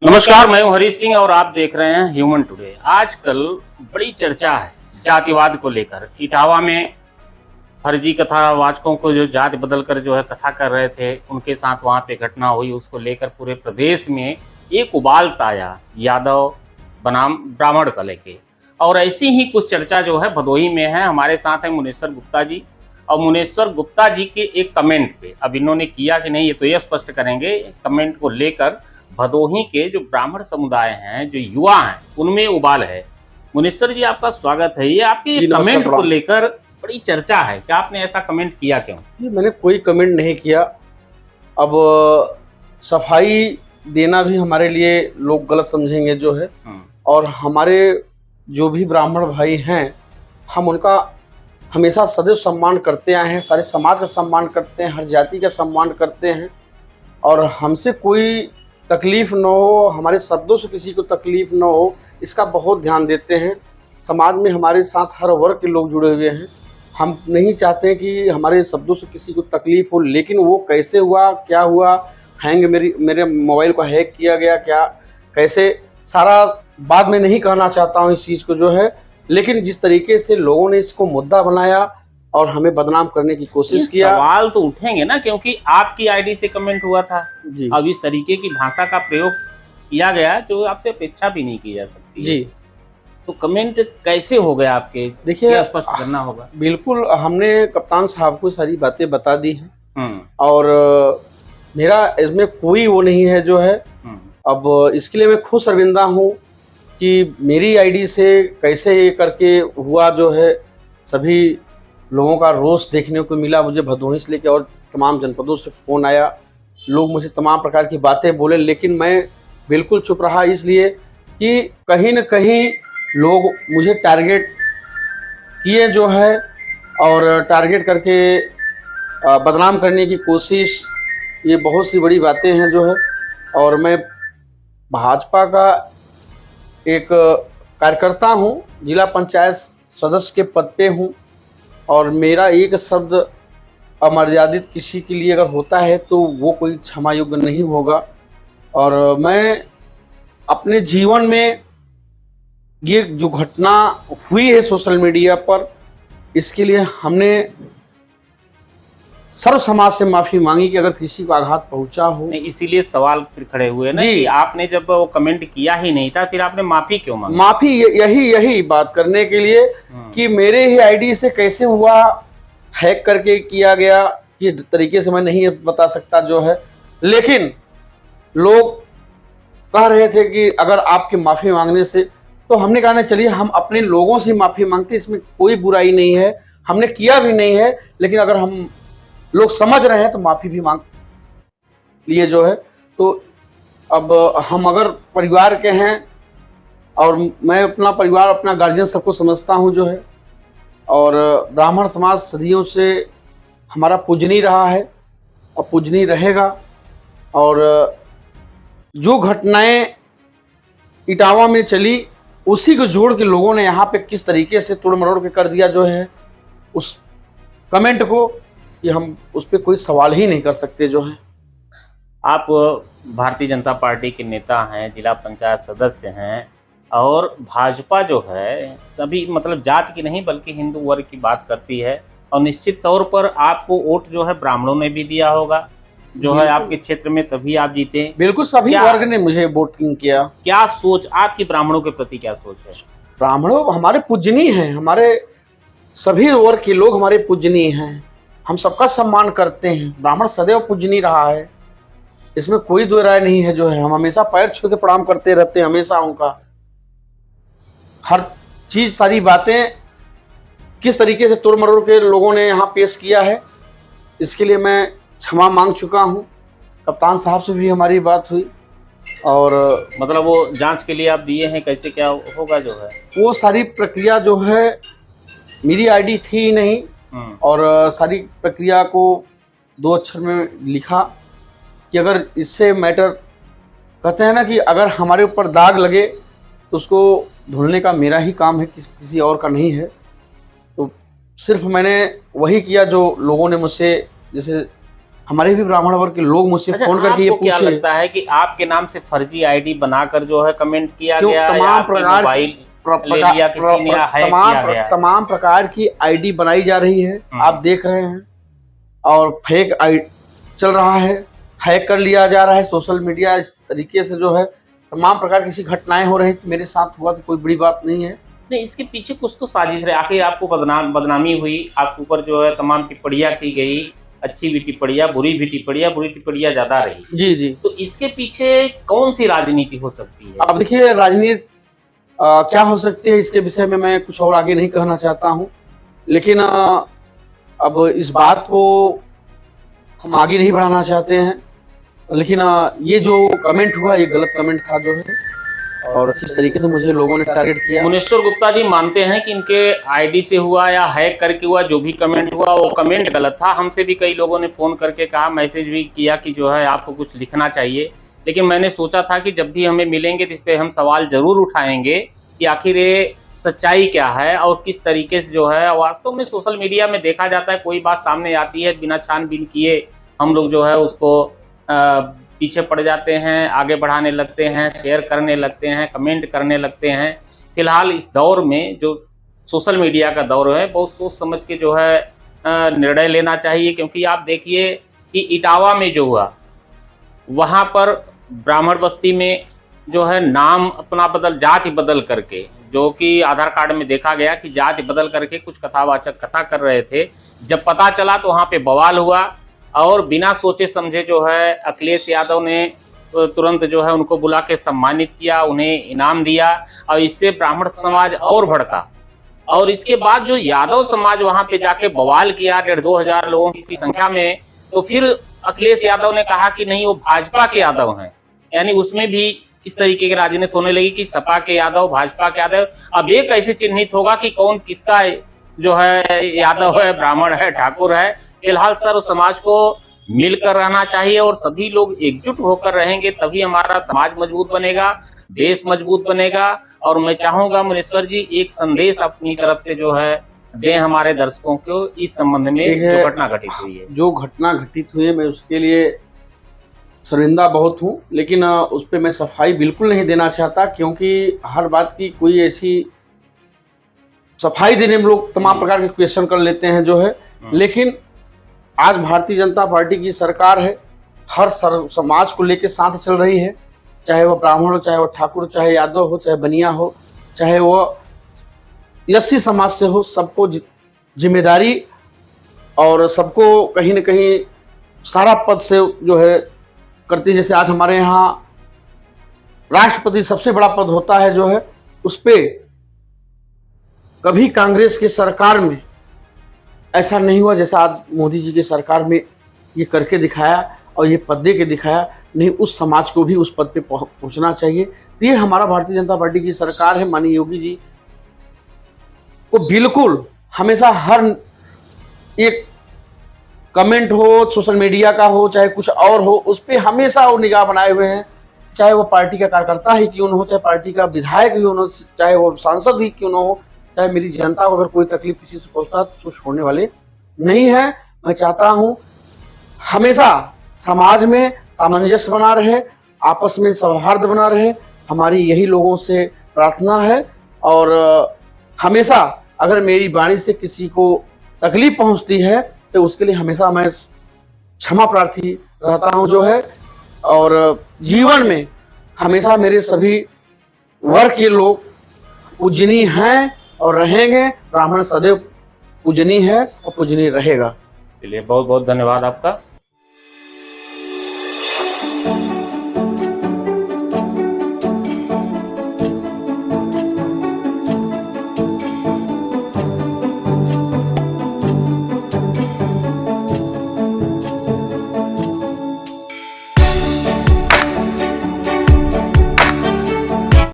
नमस्कार, मैं हूं हरीश सिंह और आप देख रहे हैं ह्यूमन टुडे। आजकल बड़ी चर्चा है जातिवाद को लेकर। इटावा में फर्जी कथावाचकों को जो जाति बदलकर जो है कथा कर रहे थे, उनके साथ वहां पे घटना हुई। उसको लेकर पूरे प्रदेश में एक उबाल सा आया यादव बनाम ब्राह्मण को लेके। और ऐसी ही कुछ चर्चा जो है भदोही में है। हमारे साथ है मुनेश्वर गुप्ता जी। और मुनेश्वर गुप्ता जी के एक कमेंट पे अब इन्होंने किया कि नहीं, ये तो ये स्पष्ट करेंगे कमेंट को लेकर। भदोही के जो ब्राह्मण समुदाय हैं, जो युवा हैं, उनमें उबाल है। मुनेश्वर जी, आपका स्वागत है। ये आपके कमेंट को लेकर बड़ी चर्चा है कि आपने ऐसा कमेंट किया क्यों? जी, मैंने कोई कमेंट नहीं किया। अब सफाई देना भी हमारे लिए लोग गलत समझेंगे जो है। और हमारे जो भी ब्राह्मण भाई हैं, हम उनका हमेशा सदैव सम्मान करते आए हैं। सारे समाज का सम्मान करते हैं, हर जाति का सम्मान करते हैं। और हमसे कोई तकलीफ न हो, हमारे शब्दों से किसी को तकलीफ न हो, इसका बहुत ध्यान देते हैं। समाज में हमारे साथ हर वर्ग के लोग जुड़े हुए हैं। हम नहीं चाहते कि हमारे शब्दों से किसी को तकलीफ हो, लेकिन वो कैसे हुआ, क्या हुआ, मेरे मोबाइल को हैक किया गया, क्या कैसे, सारा बाद में नहीं कहना चाहता हूँ इस चीज़ को जो है। लेकिन जिस तरीके से लोगों ने इसको मुद्दा बनाया और हमें बदनाम करने की कोशिश किया, सवाल तो उठेंगे ना, क्योंकि आपकी आईडी से कमेंट हुआ था जी। अब इस तरीके की भाषा का प्रयोग किया गया जो आपसे अपेक्षा भी नहीं की जा सकती जी। तो कमेंट कैसे हो गया आपके? देखिए, स्पष्ट करना होगा। बिल्कुल, हमने कप्तान साहब को सारी बातें बता दी हैं और मेरा इसमें कोई वो नहीं है जो है। अब इसके लिए मैं खुद शर्मिंदा हूँ कि मेरी आईडी से कैसे ये करके हुआ जो है। सभी लोगों का रोष देखने को मिला मुझे भदोही से लेकर, और तमाम जनपदों से फ़ोन आया। लोग मुझे तमाम प्रकार की बातें बोले, लेकिन मैं बिल्कुल चुप रहा, इसलिए कि कहीं न कहीं लोग मुझे टारगेट किए जो है, और टारगेट करके बदनाम करने की कोशिश, ये बहुत सी बड़ी बातें हैं जो है। और मैं भाजपा का एक कार्यकर्ता हूँ, जिला पंचायत सदस्य के पद पे हूँ, और मेरा एक शब्द अमर्यादित किसी के लिए अगर होता है तो वो कोई क्षमा योग्य नहीं होगा। और मैं अपने जीवन में ये जो घटना हुई है सोशल मीडिया पर, इसके लिए हमने सर्व समाज से माफी मांगी कि अगर किसी को आघात पहुंचा हो। इसीलिए सवाल फिर खड़े हुए ना कि आपने जब वो कमेंट किया ही नहीं था, फिर आपने माफी क्यों मांगी? माफी यही बात करने के लिए कि मेरे ही आईडी से कैसे हुआ, हैक करके किया गया, कि तरीके से मैं नहीं बता सकता जो है। लेकिन लोग कह रहे थे कि अगर आपके माफी मांगने से, तो हमने कहा ना, चलिए हम अपने लोगों से माफी मांगते, इसमें कोई बुराई नहीं है, हमने किया भी नहीं है। लेकिन अगर हम लोग समझ रहे हैं तो माफी भी मांग लिए जो है। तो अब हम अगर परिवार के हैं, और मैं अपना परिवार, अपना गार्जियन सबको समझता हूं जो है। और ब्राह्मण समाज सदियों से हमारा पूजनीय रहा है और पूजनीय रहेगा। और जो घटनाएं इटावा में चली, उसी को जोड़ के लोगों ने यहाँ पे किस तरीके से तोड़ मरोड़ के कर दिया जो है उस कमेंट को, कि हम उस पर कोई सवाल ही नहीं कर सकते जो है। आप भारतीय जनता पार्टी के नेता हैं, जिला पंचायत सदस्य हैं, और भाजपा जो है सभी मतलब जाति की नहीं बल्कि हिंदू वर्ग की बात करती है। और निश्चित तौर पर आपको वोट जो है ब्राह्मणों ने भी दिया होगा जो है आपके क्षेत्र में, तभी आप जीते। बिल्कुल, सभी वर्ग ने मुझे वोटिंग किया। क्या सोच आपकी ब्राह्मणों के प्रति, क्या सोच है? ब्राह्मणों हमारे पूजनीय हैं, हमारे सभी वर्ग के लोग हमारे पूजनीय हैं, हम सबका सम्मान करते हैं। ब्राह्मण सदैव पूजनीय रहा है, इसमें कोई दो राय नहीं है जो है। हम हमेशा पैर छू के प्रणाम करते रहते हैं, हमेशा उनका हर चीज, सारी बातें किस तरीके से तोड़ मरोड़ के लोगों ने यहाँ पेश किया है, इसके लिए मैं क्षमा मांग चुका हूँ। कप्तान साहब से भी हमारी बात हुई, और मतलब वो जांच के लिए आप दिए हैं, कैसे क्या होगा जो है वो सारी प्रक्रिया जो है, मेरी आईडी थी ही नहीं, और सारी प्रक्रिया को 2 अक्षर में लिखा कि अगर इससे मैटर, कहते हैं ना कि अगर हमारे ऊपर दाग लगे तो उसको धुलने का मेरा ही काम है, किसी और का नहीं है। तो सिर्फ मैंने वही किया जो लोगों ने मुझसे जैसे हमारे भी ब्राह्मण वर्ग के लोग मुझसे फोन करके ये क्या पूछे लगता है कि आपके नाम से फर्जी आईडी बनाकर जो है कमेंट किया गया, तमाम प्रकार मोबाइल ले लिया किसी ने, हैक किया गया है? तमाम प्रकार की आईडी बनाई जा रही है, आप देख रहे हैं, और फेक आई चल रहा है, हैक कर लिया जा रहा है सोशल मीडिया। इस तरीके से जो है तमाम प्रकार की ऐसी घटनाएं हो रही हैं। मेरे साथ हुआ तो कोई बड़ी बात नहीं है। नहीं, इसके पीछे कुछ तो साजिश रही, आखिर आपको बदनामी हुई, आपके ऊपर जो है तमाम टिप्पणियां की गई, अच्छी भी टिप्पणियां, बुरी भी टिप्पणियां, बुरी टिप्पणियां ज्यादा रही। जी जी। तो इसके पीछे कौन सी राजनीति हो सकती है? अब देखिए, राजनीति क्या हो सकती है, इसके विषय में मैं कुछ और आगे नहीं कहना चाहता हूँ, लेकिन अब इस बात को हम आगे नहीं बढ़ाना चाहते हैं। लेकिन ये जो कमेंट हुआ, ये गलत कमेंट था जो है, और किस तरीके से मुझे लोगों ने टारगेट किया। मुनेश्वर गुप्ता जी मानते हैं कि इनके आईडी से हुआ या हैक करके हुआ, जो भी कमेंट हुआ वो कमेंट गलत था। हमसे भी कई लोगों ने फोन करके कहा, मैसेज भी किया कि जो है आपको कुछ लिखना चाहिए, लेकिन मैंने सोचा था कि जब भी हमें मिलेंगे तो इस पर हम सवाल जरूर उठाएंगे कि आखिर ये सच्चाई क्या है और किस तरीके से जो है वास्तव में सोशल मीडिया में देखा जाता है। कोई बात सामने आती है, बिना छानबीन किए हम लोग जो है उसको पीछे पड़ जाते हैं, आगे बढ़ाने लगते हैं, शेयर करने लगते हैं, कमेंट करने लगते हैं। फिलहाल इस दौर में जो सोशल मीडिया का दौर है, बहुत सोच समझ के जो है निर्णय लेना चाहिए, क्योंकि आप देखिए कि इटावा में जो हुआ, वहाँ पर ब्राह्मण बस्ती में जो है नाम अपना जाति बदल करके, जो कि आधार कार्ड में देखा गया कि जाति बदल करके कुछ कथावाचक कथा कर रहे थे। जब पता चला तो वहाँ पे बवाल हुआ और बिना सोचे समझे जो है अखिलेश यादव ने तुरंत जो है उनको बुला के सम्मानित किया, उन्हें इनाम दिया, और इससे ब्राह्मण समाज और भड़का। और इसके बाद जो यादव समाज वहां पे जाके बवाल किया 1,500-2 हजार लोगों की संख्या में, तो फिर अखिलेश यादव ने कहा कि नहीं, वो भाजपा के यादव हैं। यानी उसमें भी इस तरीके की राजनीति होने लगी कि सपा के यादव, भाजपा के यादव। अब ये कैसे चिन्हित होगा कि कौन किसका जो है यादव है, ब्राह्मण है, ठाकुर है? फिलहाल सर्व समाज को मिलकर रहना चाहिए और सभी लोग एकजुट होकर रहेंगे, तभी हमारा समाज मजबूत बनेगा, देश मजबूत बनेगा। और मैं चाहूंगा मुनेश्वर जी एक संदेश अपनी तरफ से जो है दें हमारे दर्शकों को इस संबंध में जो घटना घटित हुई है। जो घटना घटित हुई है, मैं उसके लिए शर्मिंदा बहुत हूँ, लेकिन उस पर मैं सफाई बिल्कुल नहीं देना चाहता, क्योंकि हर बात की कोई ऐसी सफाई देने में लोग तमाम प्रकार के क्वेश्चन कर लेते हैं जो है। लेकिन आज भारतीय जनता पार्टी की सरकार है, हर समाज को लेकर साथ चल रही है, चाहे वो ब्राह्मण हो, चाहे वो ठाकुर हो, चाहे यादव हो, चाहे बनिया हो, चाहे वो एससी समाज से हो। सबको जिम्मेदारी और सबको कहीं न कहीं सारा पद से जो है करती। जैसे आज हमारे यहाँ राष्ट्रपति सबसे बड़ा पद होता है जो है, उस पे कभी कांग्रेस की सरकार में ऐसा नहीं हुआ जैसा आज मोदी जी की सरकार में ये करके दिखाया और ये पद दे के दिखाया। नहीं, उस समाज को भी उस पद पे पहुंचना चाहिए। तो ये हमारा भारतीय जनता पार्टी की सरकार है। माननीय योगी जी को बिल्कुल हमेशा हर एक कमेंट हो, सोशल मीडिया का हो, चाहे कुछ और हो, उस पर हमेशा वो निगाह बनाए हुए हैं। चाहे वो पार्टी का कार्यकर्ता ही क्यों न हो, चाहे पार्टी का विधायक ही क्यों न हो, चाहे वो सांसद ही क्यों न हो, चाहे मेरी जनता को अगर कोई तकलीफ किसी से पहुंचता है तो छोड़ने वाले नहीं है। मैं चाहता हूं हमेशा समाज में सामंजस्य बना रहे, आपस में सौहार्द बना रहे। हमारी यही लोगों से प्रार्थना है। और हमेशा अगर मेरी वाणी से किसी को तकलीफ पहुंचती है तो उसके लिए हमेशा मैं क्षमा प्रार्थी रहता हूं जो है। और जीवन में हमेशा मेरे सभी वर्ग के लोग पूजनीय हैं और रहेंगे। ब्राह्मण सदैव पूजनीय है और पूजनीय रहेगा। चलिए, बहुत बहुत धन्यवाद आपका।